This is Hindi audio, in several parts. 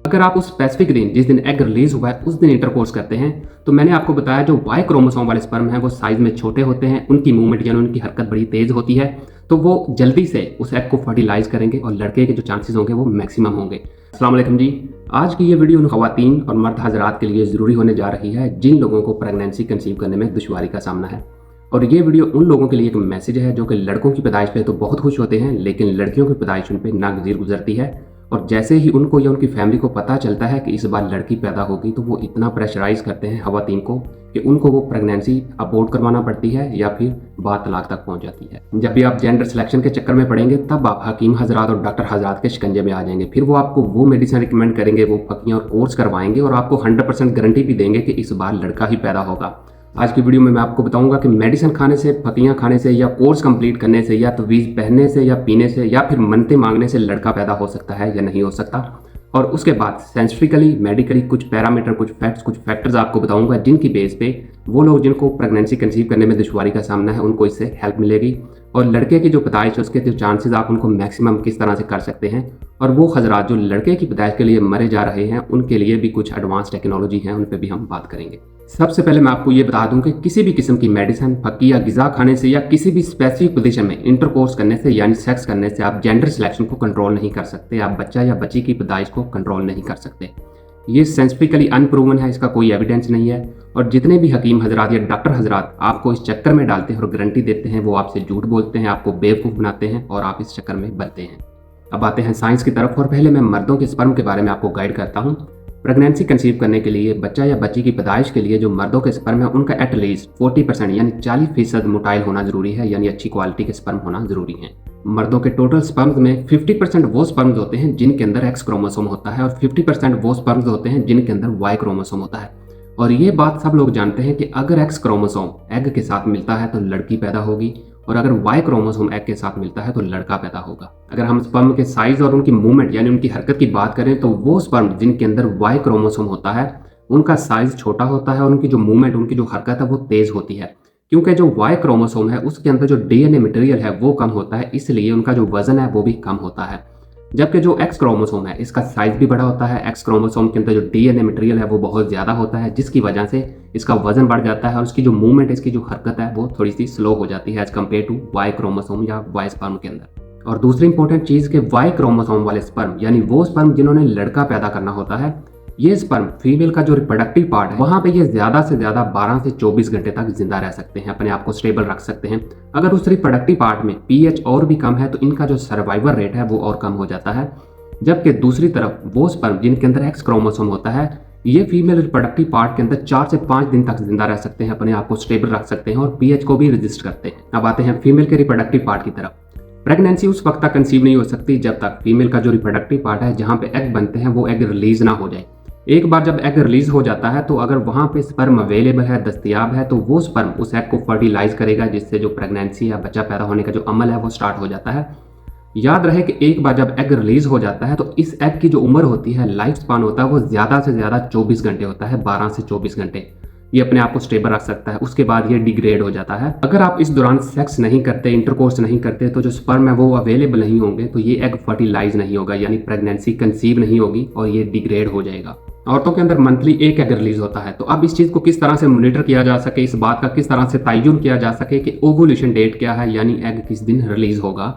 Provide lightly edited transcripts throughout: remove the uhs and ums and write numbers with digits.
अगर आप उस स्पेसिफिक दिन जिस दिन एग रिलीज हुआ है उस दिन इंटरकोर्स करते हैं तो मैंने आपको बताया जो वाई क्रोमोसोम वाले स्पर्म हैं वो साइज में छोटे होते हैं, उनकी मूवमेंट यानी उनकी हरकत बड़ी तेज होती है, तो वो जल्दी से उस एग को फर्टिलाइज करेंगे और लड़के के जो चांसेस होंगे वो मैक्सिमम होंगे। अस्सलाम वालेकुम जी। आज की ये वीडियो उन खवातीन और मर्द हजरात के लिए ज़रूरी होने जा रही है जिन लोगों को प्रेगनेंसी कंसीव करने में दुश्वारी का सामना है। और ये वीडियो उन लोगों के लिए एक मैसेज है जो कि लड़कों की पैदाइश पे तो बहुत खुश होते हैं लेकिन लड़कियों की पैदाइश उन पर नागजीर गुजरती है। और जैसे ही उनको या उनकी फैमिली को पता चलता है कि इस बार लड़की पैदा होगी तो वो इतना प्रेशराइज करते हैं खवातीन को कि उनको वो प्रेगनेंसी अबॉर्ट करवाना पड़ती है या फिर बाद तलाक तक पहुंच जाती है। जब भी आप जेंडर सिलेक्शन के चक्कर में पड़ेंगे तब आप हकीम हजरात और डॉक्टर हजरात के शिकंजे में आ जाएंगे। फिर वो आपको वो मेडिसिन रिकमेंड करेंगे, वो फकियां और कोर्स करवाएंगे और आपको 100% गारंटी भी देंगे कि इस बार लड़का ही पैदा होगा। आज की वीडियो में मैं आपको बताऊंगा कि मेडिसिन खाने से, फतियां खाने से या कोर्स कंप्लीट करने से या तवीज़ पहनने से या पीने से या फिर मनते मांगने से लड़का पैदा हो सकता है या नहीं हो सकता। और उसके बाद साइंटिफिकली, मेडिकली कुछ पैरामीटर, कुछ फैक्ट्स, कुछ फैक्टर्स आपको बताऊंगा जिनकी बेस पे वो लोग जिनको प्रेगनेंसी कंसीव करने में दुश्वारी का सामना है उनको इससे हेल्प मिलेगी। और लड़के की जो पैदाइश है उसके जो चांसेस आप उनको मैक्सिमम किस तरह से कर सकते हैं। और वो हजरात जो लड़के की पैदाइश के लिए मरे जा रहे हैं उनके लिए भी कुछ एडवांस टेक्नोलॉजी है, उन पर भी हम बात करेंगे। सबसे पहले मैं आपको ये बता दूं कि किसी भी किस्म की मेडिसिन, फक्की या गिजा खाने से या किसी भी स्पेसिफिक पोजीशन में इंटरकोर्स करने से यानी सेक्स करने से आप जेंडर सिलेक्शन को कंट्रोल नहीं कर सकते, आप बच्चा या बच्ची की पैदाइश को कंट्रोल नहीं कर सकते। ये साइंटिफिकली अनप्रूवन है, इसका कोई एविडेंस नहीं है। और जितने भी हकीम हजरात या डॉक्टर हजरात आपको इस चक्कर में डालते हैं और गारंटी देते हैं वो आपसे झूठ बोलते हैं, आपको बेवकूफ़ बनाते हैं और आप इस चक्कर में बनते हैं। अब आते हैं साइंस की तरफ और पहले मैं मर्दों के स्पर्म के बारे में आपको गाइड करता हूँ। प्रेगनेंसी कंसीव करने के लिए, बच्चा या बच्ची की पैदाइश के लिए जो मर्दों के स्पर्म है उनका एटलीस्ट 40% यानी 40% मोटाइल होना जरूरी है, यानी अच्छी क्वालिटी के स्पर्म होना जरूरी है। मर्दों के टोटल स्पर्म्स में 50% वो स्पर्म्स होते हैं जिनके अंदर एक्स क्रोमोसोम होता है और 50% वो स्पर्म्स होते हैं जिनके अंदर वाई क्रोमोसोम होता है। और ये बात सब लोग जानते हैं कि अगर एक्स क्रोमोसोम एग के साथ मिलता है तो लड़की पैदा होगी और अगर वाई क्रोमोसोम एग के साथ मिलता है तो लड़का पैदा होगा। अगर हम स्पर्म के साइज और उनकी मूवमेंट यानी उनकी हरकत की बात करें तो वो स्पर्म जिनके अंदर वाई क्रोमोसोम होता है उनका साइज छोटा होता है और उनकी जो मूवमेंट, उनकी जो हरकत है वो तेज होती है, क्योंकि जो वाई क्रोमोसोम है उसके अंदर जो डीएनए मटेरियल है वो कम होता है, इसलिए उनका जो वजन है वो भी कम होता है। जबकि जो एक्स क्रोमोसोम है इसका साइज भी बड़ा होता है, एक्स क्रोमोसोम के अंदर जो डीएनए मटेरियल है वो बहुत ज़्यादा होता है जिसकी वजह से इसका वजन बढ़ जाता है और उसकी जो मूवमेंट, इसकी जो हरकत है वो थोड़ी सी स्लो हो जाती है as compared to Y chromosome या वाई स्पर्म के अंदर। और दूसरी इंपॉर्टेंट चीज़ कि वाई क्रोमोसोम वाले स्पर्म यानी वो स्पर्म जिन्होंने लड़का पैदा करना होता है, ये स्पर्म फीमेल का जो रिप्रोडक्टिव पार्ट है वहाँ पे ये ज़्यादा से ज़्यादा 12 से 24 घंटे तक जिंदा रह सकते हैं, अपने आप को स्टेबल रख सकते हैं। अगर उस रिप्रोडक्टिव पार्ट में पीएच और भी कम है तो इनका जो सर्वाइवल रेट है वो और कम हो जाता है। जबकि दूसरी तरफ वो स्पर्म जिनके अंदर एक्स क्रोमोसोम होता है, ये फीमेल रिप्रोडक्टिव पार्ट के अंदर 4 से 5 दिन तक जिंदा रह सकते हैं, अपने आप को स्टेबल रख सकते हैं और पीएच को भी रजिस्ट करते हैं। अब आते हैं फीमेल के रिप्रोडक्टिव पार्ट की तरफ। प्रेगनेंसी उस वक्त तक कंसीव नहीं हो सकती जब तक फीमेल का जो रिप्रोडक्टिव पार्ट है जहाँ पे एग बनते हैं वो एग रिलीज ना हो जाए। एक बार जब एग रिलीज हो जाता है तो अगर वहाँ पे स्पर्म अवेलेबल है, दस्तयाब है, तो वो स्पर्म उस एग को फर्टिलाइज करेगा जिससे जो प्रेगनेंसी या बच्चा पैदा होने का जो अमल है वो स्टार्ट हो जाता है। याद रहे कि एक बार जब एग रिलीज हो जाता है तो इस एग की जो उम्र होती है, लाइफ स्पान होता है, वो ज़्यादा से ज़्यादा 24 घंटे होता है, 12 से 24 घंटे ये अपने आप को स्टेबल रख सकता है। उसके बाद ये डिग्रेड हो जाता है। अगर आप इस दौरान सेक्स नहीं करते, इंटरकोर्स नहीं करते तो जो स्पर्म है वो अवेलेबल नहीं होंगे, तो ये एग फर्टिलाइज नहीं होगा यानी प्रेगनेंसी कंसीव नहीं होगी और ये डिग्रेड हो जाएगा। औरतों के अंदर मंथली एक एग रिलीज होता है। तो अब इस चीज़ को किस तरह से मॉनिटर किया जा सके, इस बात का किस तरह से तयन किया जा सके कि ओवुलेशन डेट क्या है यानी एग किस दिन रिलीज होगा।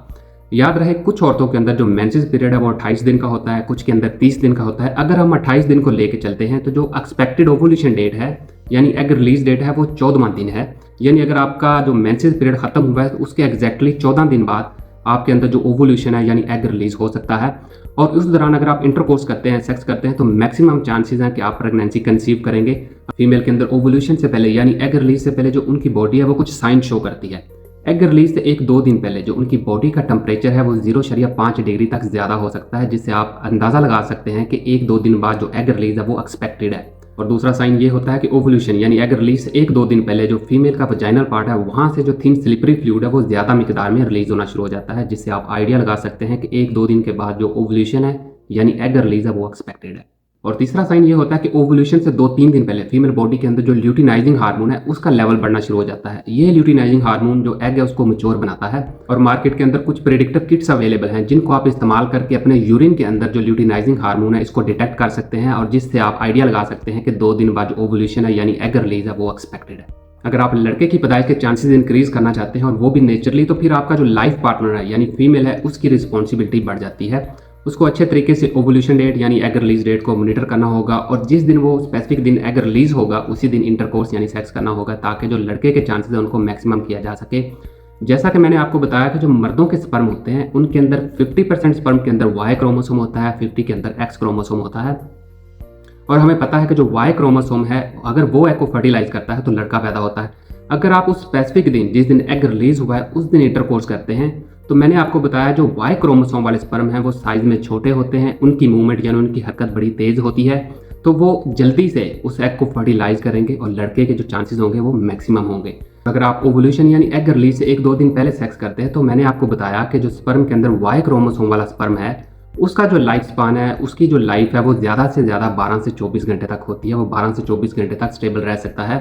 याद रहे कुछ औरतों के अंदर जो मेंसेस पीरियड है वो 28 दिन का होता है, कुछ के अंदर 30 दिन का होता है। अगर हम 28 दिन को लेके चलते हैं तो जो एक्सपेक्टेड ओवुलेशन डेट है यानी एग रिलीज डेट है वो 14वां दिन है। यानी अगर आपका जो मेंसेस पीरियड खत्म हुआ है तो उसके एग्जैक्टली 14 दिन बाद आपके अंदर जो ओवुलेशन है यानी एग रिलीज हो सकता है। और उस दौरान अगर आप इंटरकोर्स करते हैं, सेक्स करते हैं तो मैक्सिमम चांसेस हैं कि आप प्रेगनेंसी कंसीव करेंगे। फीमेल के अंदर ओवुलेशन से पहले यानी एग रिलीज से पहले जो उनकी बॉडी है वो कुछ साइन शो करती है। एग रिलीज से 1-2 दिन पहले जो उनकी बॉडी का टेम्परेचर है वो 0.5 डिग्री तक ज़्यादा हो सकता है, जिससे आप अंदाज़ा लगा सकते हैं कि 1-2 दिन बाद जो एग रिलीज है वो एक्सपेक्टेड है। और दूसरा साइन ये होता है कि ओवुलेशन यानी एग रिलीज से 1-2 दिन पहले जो फीमेल का वजाइनल पार्ट है वहाँ से जो थिन स्लिपरी फ्लूइड है वो ज़्यादा मिकदार में रिलीज होना शुरू हो जाता है, जिससे आप आइडिया लगा सकते हैं कि 1-2 दिन के बाद जो ओवुलेशन है यानी एग रिलीज है वो एक्सपेक्टेड है। और तीसरा साइन ये होता है कि ओवुलेशन से 2-3 दिन पहले फीमेल बॉडी के अंदर जो ल्यूटिनाइजिंग हार्मोन है उसका लेवल बढ़ना शुरू हो जाता है। ये ल्यूटिनाइजिंग हार्मोन जो एग है उसको मैच्योर बनाता है और मार्केट के अंदर कुछ प्रेडिक्टिव किट्स अवेलेबल हैं जिनको आप इस्तेमाल करके अपने यूरिन के अंदर जो ल्यूटिनाइजिंग हार्मोन है इसको डिटेक्ट कर सकते हैं और जिससे आप आइडिया लगा सकते हैं कि 2 दिन बाद जो ओवुलेशन है यानी एग रिलीज है वो एक्सपेक्टेड है। अगर आप लड़के की पैदाइश के चांसेस इंक्रीज करना चाहते हैं और वो भी नेचुरली, तो फिर आपका जो लाइफ पार्टनर है यानी फीमेल है उसकी रिस्पॉन्सिबिलिटी बढ़ जाती है। उसको अच्छे तरीके से ओवुलेशन डेट यानी एग रिलीज डेट को मॉनिटर करना होगा और जिस दिन वो स्पेसिफिक दिन एग रिलीज होगा उसी दिन इंटरकोर्स यानी सेक्स करना होगा ताकि जो लड़के के चांसेस है उनको मैक्सिमम किया जा सके। जैसा कि मैंने आपको बताया कि जो मर्दों के स्पर्म होते हैं उनके अंदर 50% स्पर्म के अंदर वाई क्रोमोसोम होता है, 50 के अंदर एक्स क्रोमोसोम होता है। और हमें पता है कि जो वाई क्रोमोसोम है अगर वो एग को फर्टिलाइज करता है तो लड़का पैदा होता है। अगर आप उस स्पेसिफिक दिन जिस दिन एग रिलीज हुआ है उस दिन इंटरकोर्स करते हैं तो मैंने आपको बताया जो वाई क्रोमोसोम वाले स्पर्म हैं वो साइज में छोटे होते हैं, उनकी मूवमेंट यानी उनकी हरकत बड़ी तेज होती है, तो वो जल्दी से उस एग को फर्टिलाइज करेंगे और लड़के के जो चांसेस होंगे वो मैक्सिमम होंगे। अगर आप ओवुलेशन यानी एग रिलीज से 1-2 दिन पहले सेक्स करते हैं तो मैंने आपको बताया कि जो स्पर्म के अंदर वाई क्रोमोसोम वाला स्पर्म है उसका जो लाइफ स्पान है, उसकी जो लाइफ है वो ज़्यादा से ज़्यादा 12 से 24 घंटे तक होती है। वो 12 से 24 घंटे तक स्टेबल रह सकता है।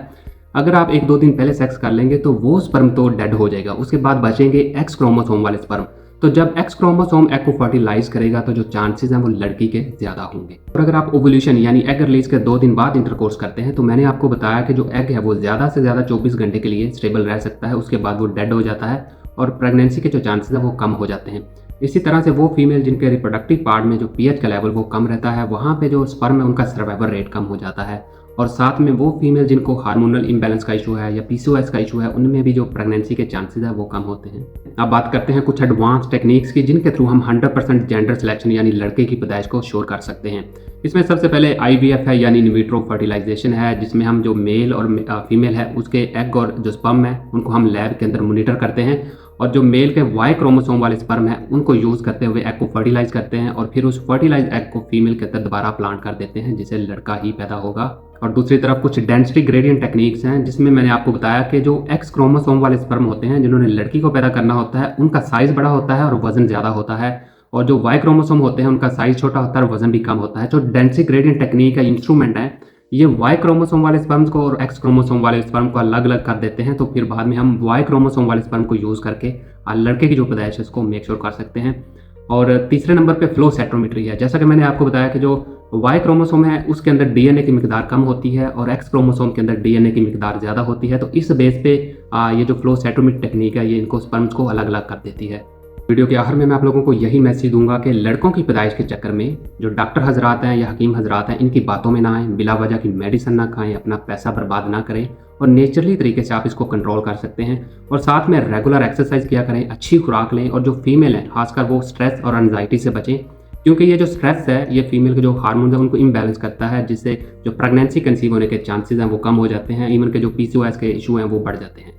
अगर आप 1-2 दिन पहले सेक्स कर लेंगे तो वो स्पर्म तो डेड हो जाएगा, उसके बाद बचेंगे एक्स क्रोमोसोम वाले स्पर्म। तो जब एक्स क्रोमोसोम एग को फर्टिलाइज करेगा तो जो चांसेस हैं वो लड़की के ज़्यादा होंगे। और अगर आप ओवुलेशन यानी एग रिलीज के 2 दिन बाद इंटरकोर्स करते हैं तो मैंने आपको बताया कि जो एग है वो ज़्यादा से ज़्यादा 24 घंटे के लिए स्टेबल रह सकता है, उसके बाद वो डेड हो जाता है और प्रेगनेंसी के जो चांसेस हैं वो कम हो जाते हैं। इसी तरह से वो फीमेल जिनके रिप्रोडक्टिव पार्ट में जो पीएच का लेवल वो कम रहता है वहाँ पे जो स्पर्म है उनका सर्वाइवल रेट कम हो जाता है। और साथ में वो फीमेल जिनको हार्मोनल इम्बैलेंस का इशू है या पीसीओएस का इशू है उनमें भी जो प्रेगनेंसी के चांसेस है वो कम होते हैं। अब बात करते हैं कुछ एडवांस टेक्निक्स की जिनके थ्रू हम 100% जेंडर सिलेक्शन यानी लड़के की पैदाइश को श्योर कर सकते हैं। इसमें सबसे पहले IVF है यानी इन विट्रो फर्टिलाइजेशन है, जिसमें हम जो मेल और फीमेल है उसके एग और जो स्पर्म है उनको हम लैब के अंदर मॉनिटर करते हैं और जो मेल के वाई क्रोमोसोम वाले स्पर्म है उनको यूज़ करते हुए एग को फर्टिलाइज करते हैं और फिर उस फर्टिलाइज एग को फीमेल के अंदर दोबारा प्लांट कर देते हैं जिससे लड़का ही पैदा होगा। और दूसरी तरफ कुछ डेंसिटी ग्रेडियंट टेक्निक्स हैं जिसमें मैंने आपको बताया कि जो एक्स क्रोमोसोम वाले स्पर्म होते हैं जिन्होंने लड़की को पैदा करना होता है उनका साइज बड़ा होता है और वजन ज़्यादा होता है, और जो वाई क्रोमोसोम होते हैं उनका साइज छोटा होता है और वजन भी कम होता है। जो डेंसिटी ग्रेडियंट टेक्निक का इंस्ट्रूमेंट है ये वाई क्रोमोसोम वाले स्पर्म्स को और एक्स क्रोमोसोम वाले स्पर्म को अलग अलग कर देते हैं, तो फिर बाद में हम वाई क्रोमोसोम वाले स्पर्म को यूज़ करके लड़के की जो पैदाइश है उसको मेक श्योर कर सकते हैं। और तीसरे नंबर पे फ्लो साइटोमेट्री है। जैसा कि मैंने आपको बताया कि जो वाई क्रोमोसोम है उसके अंदर डीएनए की मिकदार कम होती है और एक्स क्रोमोसोम के अंदर डीएनए की मिकदार ज़्यादा होती है, तो इस बेस पे ये जो फ्लो साइटोमेट्री टेक्निक है ये इनको स्पर्म्स को अलग अलग कर देती है। वीडियो के आखिर में मैं आप लोगों को यही मैसेज दूंगा कि लड़कों की पैदाइश के चक्कर में जो डॉक्टर हजरात हैं या हकीम हजरात हैं इनकी बातों में ना आएँ, बिला वजह की मेडिसिन ना खाएं, अपना पैसा बर्बाद ना करें और नेचुरली तरीके से आप इसको कंट्रोल कर सकते हैं। और साथ में रेगुलर एक्सरसाइज किया करें, अच्छी खुराक लें और जो फीमेल है खासकर वो स्ट्रेस और एंजाइटी से बचें, क्योंकि ये जो स्ट्रेस है ये फीमेल के जो हार्मोन्स है उनको इम्बैलेंस करता है जिससे जो प्रेगनेंसी कंसीव होने के चांसेस हैं वो कम हो जाते हैं, इवन के जो पीसीओएस के इशू हैं वो बढ़ जाते हैं।